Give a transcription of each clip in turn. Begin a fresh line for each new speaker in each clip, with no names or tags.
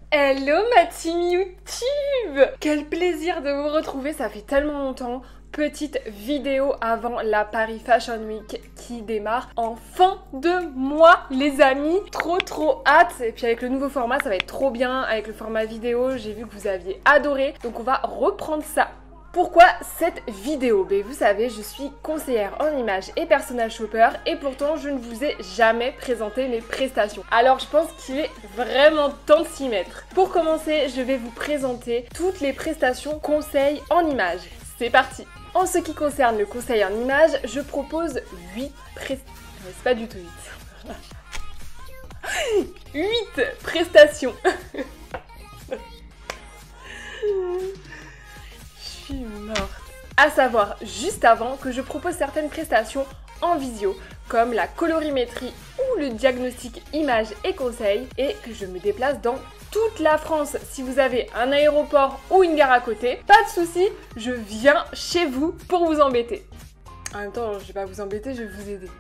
Hello ma team YouTube! Quel plaisir de vous retrouver, ça fait tellement longtemps. Petite vidéo avant la Paris Fashion Week qui démarre en fin de mois les amis. Trop hâte, et puis avec le nouveau format ça va être trop bien, avec le format vidéo j'ai vu que vous aviez adoré. Donc on va reprendre ça. Pourquoi cette vidéo? Ben, vous savez, je suis conseillère en images et personal shopper et pourtant je ne vous ai jamais présenté mes prestations. Alors je pense qu'il est vraiment temps de s'y mettre. Pour commencer, je vais vous présenter toutes les prestations conseils en images. C'est parti! En ce qui concerne le conseil en images, je propose 8 prestations. C'est pas du tout 8. 8 prestations. Je suis morte. À savoir, juste avant que je propose certaines prestations en visio, comme la colorimétrie ou le diagnostic images et conseils, et que je me déplace dans toute la France. Si vous avez un aéroport ou une gare à côté, pas de souci, je viens chez vous pour vous embêter. En même temps, je vais pas vous embêter, je vais vous aider.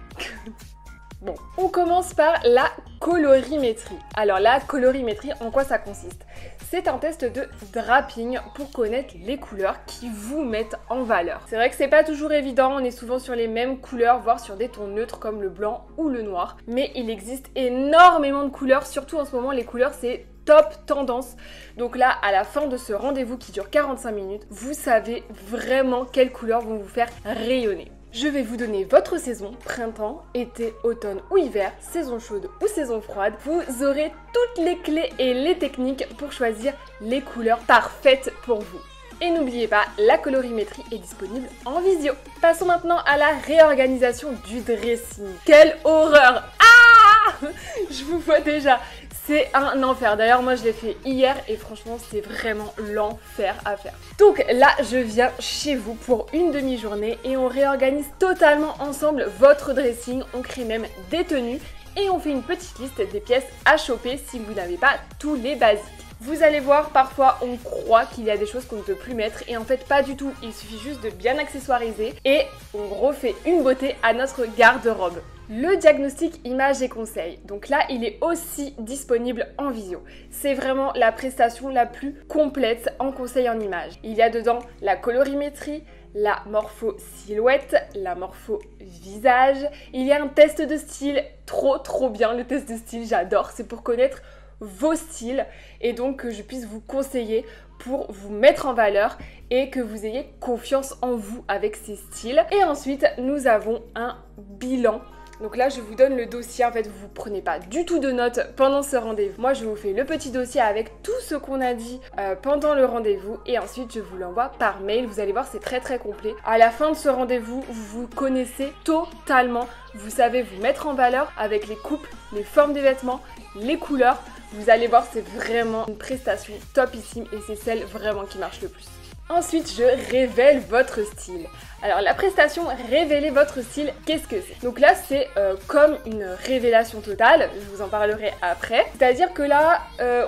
Bon, on commence par la colorimétrie. Alors la colorimétrie, en quoi ça consiste? C'est un test de draping pour connaître les couleurs qui vous mettent en valeur. C'est vrai que c'est pas toujours évident, on est souvent sur les mêmes couleurs, voire sur des tons neutres comme le blanc ou le noir. Mais il existe énormément de couleurs, surtout en ce moment les couleurs c'est top tendance. Donc là, à la fin de ce rendez-vous qui dure 45 minutes, vous savez vraiment quelles couleurs vont vous faire rayonner. Je vais vous donner votre saison, printemps, été, automne ou hiver, saison chaude ou saison froide. Vous aurez toutes les clés et les techniques pour choisir les couleurs parfaites pour vous. Et n'oubliez pas, la colorimétrie est disponible en visio. Passons maintenant à la réorganisation du dressing. Quelle horreur! Ah! Je vous vois déjà. C'est un enfer. D'ailleurs, moi, je l'ai fait hier et franchement, c'est vraiment l'enfer à faire. Donc là, je viens chez vous pour une demi-journée et on réorganise totalement ensemble votre dressing. On crée même des tenues et on fait une petite liste des pièces à choper si vous n'avez pas tous les basiques. Vous allez voir, parfois on croit qu'il y a des choses qu'on ne peut plus mettre et en fait pas du tout. Il suffit juste de bien accessoiriser et on refait une beauté à notre garde-robe. Le diagnostic images et conseils, donc là il est aussi disponible en visio. C'est vraiment la prestation la plus complète en conseil en images. Il y a dedans la colorimétrie, la morpho silhouette, la morpho visage. Il y a un test de style, trop bien le test de style, j'adore, c'est pour connaître vos styles et donc que je puisse vous conseiller pour vous mettre en valeur et que vous ayez confiance en vous avec ces styles. Et ensuite nous avons un bilan. Donc là, je vous donne le dossier. En fait, vous ne prenez pas du tout de notes pendant ce rendez-vous. Moi, je vous fais le petit dossier avec tout ce qu'on a dit pendant le rendez-vous. Et ensuite, je vous l'envoie par mail. Vous allez voir, c'est très complet. À la fin de ce rendez-vous, vous vous connaissez totalement. Vous savez vous mettre en valeur avec les coupes, les formes des vêtements, les couleurs. Vous allez voir, c'est vraiment une prestation topissime et c'est celle vraiment qui marche le plus. Ensuite, je révèle votre style. Alors la prestation révéler votre style, qu'est-ce que c'est? Donc là c'est comme une révélation totale, je vous en parlerai après. C'est-à-dire que là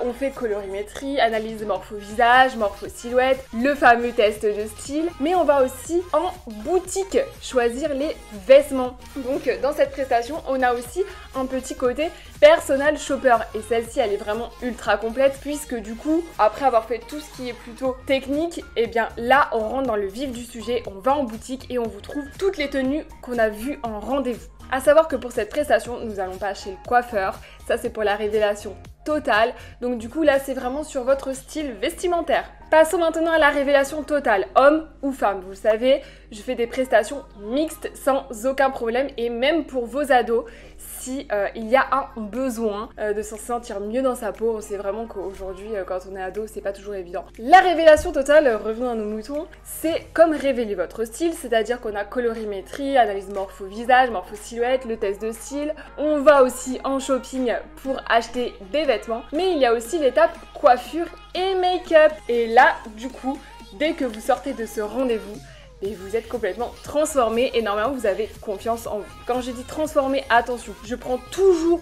on fait colorimétrie, analyse morpho-visage, morpho-silhouette, le fameux test de style, mais on va aussi en boutique choisir les vêtements. Donc dans cette prestation on a aussi un petit côté personal shopper et celle-ci elle est vraiment ultra complète puisque du coup après avoir fait tout ce qui est plutôt technique, et bien là on rentre dans le vif du sujet, on va en boutique et on vous trouve toutes les tenues qu'on a vues en rendez-vous. À savoir que pour cette prestation, nous n'allons pas chez le coiffeur, ça c'est pour la révélation totale, donc du coup là c'est vraiment sur votre style vestimentaire. Passons maintenant à la révélation totale, homme ou femme. Vous le savez, je fais des prestations mixtes sans aucun problème et même pour vos ados, si il y a un besoin de se sentir mieux dans sa peau. On sait vraiment qu'aujourd'hui, quand on est ado, c'est pas toujours évident. La révélation totale, revenons à nos moutons, c'est comme révéler votre style, c'est-à-dire qu'on a colorimétrie, analyse morpho-visage, morpho-silhouette, le test de style. On va aussi en shopping pour acheter des vêtements, mais il y a aussi l'étape coiffure et make-up. Et là, du coup, dès que vous sortez de ce rendez-vous, et vous êtes complètement transformé et normalement vous avez confiance en vous. Quand je dis transformé, attention, je prends toujours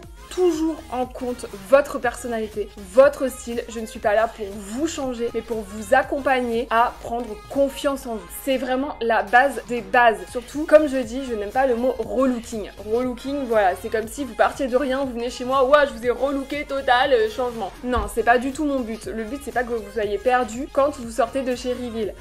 en compte votre personnalité, votre style. Je ne suis pas là pour vous changer, mais pour vous accompagner à prendre confiance en vous. C'est vraiment la base des bases. Surtout, comme je dis, je n'aime pas le mot relooking. Relooking, voilà, c'est comme si vous partiez de rien, vous venez chez moi, ouais, je vous ai relooké total, changement. Non, c'est pas du tout mon but. Le but, c'est pas que vous soyez perdu quand vous sortez de chez Reveal.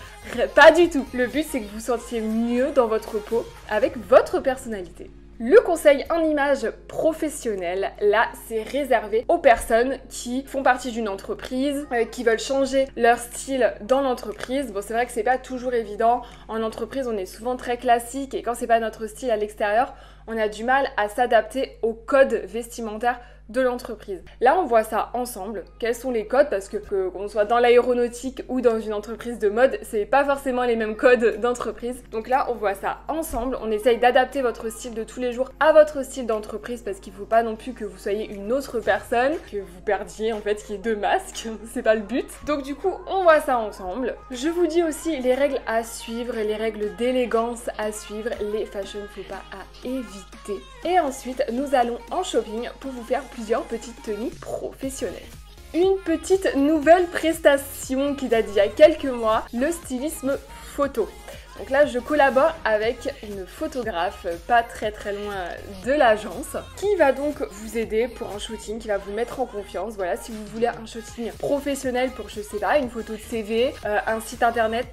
Pas du tout. Le but, c'est que vous sentiez mieux dans votre peau avec votre personnalité. Le conseil en image professionnelle, là, c'est réservé aux personnes qui font partie d'une entreprise, qui veulent changer leur style dans l'entreprise. Bon, c'est vrai que c'est pas toujours évident. En entreprise, on est souvent très classique et quand c'est pas notre style à l'extérieur, on a du mal à s'adapter au code vestimentaire de l'entreprise. Là, on voit ça ensemble. Quels sont les codes? Parce que qu'on soit dans l'aéronautique ou dans une entreprise de mode, c'est pas forcément les mêmes codes d'entreprise. Donc là, on voit ça ensemble. On essaye d'adapter votre style de tous les jours à votre style d'entreprise parce qu'il faut pas non plus que vous soyez une autre personne, que vous perdiez en fait qui est deux masques. C'est pas le but. Donc du coup, on voit ça ensemble. Je vous dis aussi les règles à suivre et les règles d'élégance à suivre, les fashion faux pas à éviter. Et ensuite, nous allons en shopping pour vous faire plusieurs petites tenues professionnelles. Une petite nouvelle prestation qui date d'il y a quelques mois, le stylisme photo. Donc là, je collabore avec une photographe pas très loin de l'agence qui va donc vous aider pour un shooting, qui va vous mettre en confiance. Voilà, si vous voulez un shooting professionnel pour, je sais pas, une photo de CV, un site internet...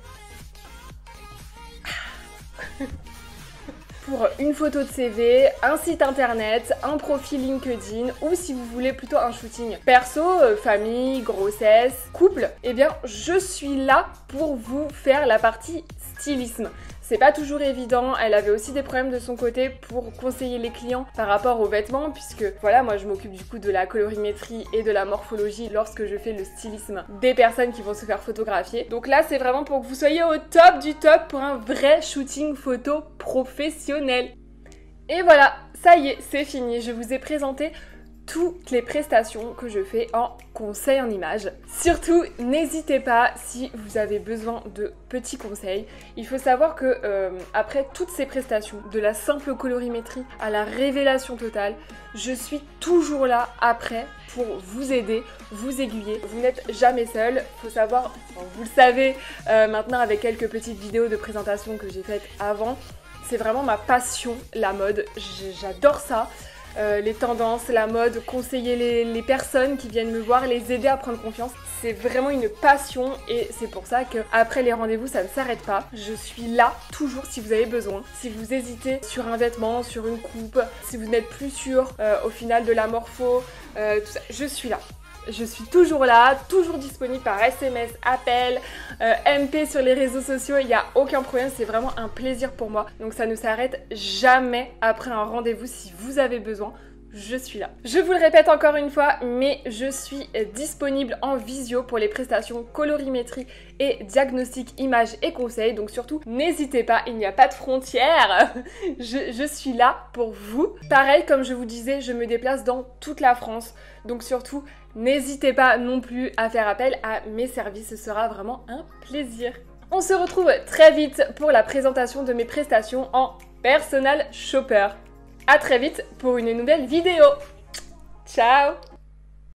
pour une photo de CV, un site internet, un profil LinkedIn ou si vous voulez plutôt un shooting perso, famille, grossesse, couple, eh bien je suis là pour vous faire la partie stylisme. C'est pas toujours évident, elle avait aussi des problèmes de son côté pour conseiller les clients par rapport aux vêtements puisque voilà, moi je m'occupe du coup de la colorimétrie et de la morphologie lorsque je fais le stylisme des personnes qui vont se faire photographier. Donc là c'est vraiment pour que vous soyez au top du top pour un vrai shooting photo professionnel. Et voilà, ça y est, c'est fini, je vous ai présenté toutes les prestations que je fais en conseil en images. Surtout, n'hésitez pas si vous avez besoin de petits conseils. Il faut savoir que après toutes ces prestations, de la simple colorimétrie à la révélation totale, je suis toujours là après pour vous aider, vous aiguiller. Vous n'êtes jamais seul. Il faut savoir, vous le savez maintenant avec quelques petites vidéos de présentation que j'ai faites avant, c'est vraiment ma passion, la mode. J'adore ça. Les tendances, la mode, conseiller les personnes qui viennent me voir, les aider à prendre confiance. C'est vraiment une passion et c'est pour ça qu'après les rendez-vous, ça ne s'arrête pas. Je suis là toujours si vous avez besoin. Si vous hésitez sur un vêtement, sur une coupe, si vous n'êtes plus sûr au final de la morpho, tout ça, je suis là. Je suis toujours là, toujours disponible par SMS, appel, MP sur les réseaux sociaux, il n'y a aucun problème, c'est vraiment un plaisir pour moi. Donc ça ne s'arrête jamais après un rendez-vous si vous avez besoin. Je suis là. Je vous le répète encore une fois, mais je suis disponible en visio pour les prestations colorimétrie et diagnostic image et conseils. Donc surtout, n'hésitez pas, il n'y a pas de frontières. Je suis là pour vous. Pareil, comme je vous disais, je me déplace dans toute la France. Donc surtout, n'hésitez pas non plus à faire appel à mes services. Ce sera vraiment un plaisir. On se retrouve très vite pour la présentation de mes prestations en personal shopper. À très vite pour une nouvelle vidéo. Ciao!